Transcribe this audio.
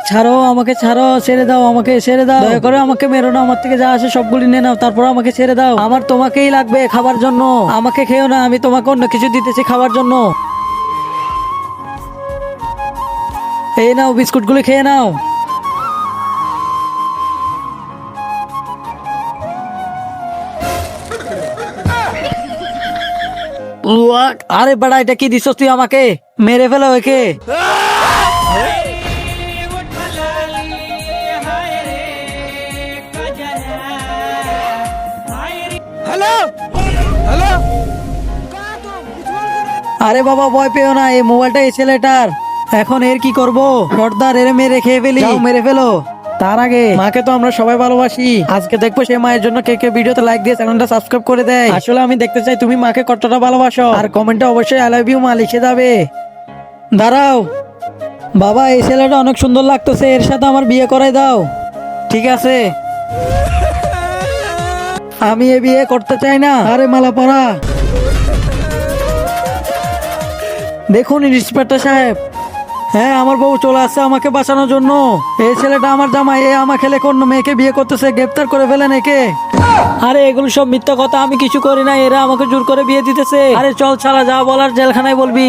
ছাড়ো আমাকে, ছাড়ো, ছেড়ে দাও আমাকে, ছেড়ে দাও, দয়া করে আমাকে মেরো না, আমার থেকে যা আসে সবগুলি নিয়ে নাও, তারপর আমাকে ছেড়ে দাও। আমার তোমাকেই লাগবে খাবার জন্য, আমাকে খেও না, আমি তোমাকে অন্য কিছু দিতেছি খাবার জন্য। এই নাও বিস্কুটগুলো খেয়ে নাও। আরে বেড়া, এটা কি দিছস তুই আমাকে? মেরে ফেলো একে। আরে বাবা ভয় পেও না, এই মোবাইলটা এই ছেলেটার। এখন এর কি করব? সর্দার, এর মেরে খেয়ে ফেলি। যাও, মেরে ফেলো। তার আগে মাকে তো আমরা সবাই ভালোবাসি, আজকে দেখবো সেই মায়ের জন্য কে কে ভিডিওতে লাইক দিয়ে চ্যানেলটা সাবস্ক্রাইব করে দেয়। আসলে আমি দেখতে চাই তুমি মাকে কতটা ভালোবাসো, আর কমেন্টে অবশ্যই আই লাভ ইউ মা লিখে যাবে। দাঁড়াও বাবা, এই ছেলেটা অনেক সুন্দর লাগতেছে, এর সাথে আমার বিয়ে করাই দাও। ঠিক আছে, আমি এ বিয়ে করতে চাই না। আরে মালা পরা। দেখুন ইন্সপেক্টর সাহেব, হ্যাঁ আমার বউ চলে আসছে আমাকে বাঁচানোর জন্য। এই ছেলেটা আমার জামাই, এ আমার খেলে কোন মেয়েকে বিয়ে করতেছে, গ্রেফতার করে ফেলেন একে। আরে এগুলো সব মিথ্যা কথা, আমি কিছু করি না, এরা আমাকে জোর করে বিয়ে দিতেছে। আরে চল ছাড়া, যা বলার জেলখানায় বলবি।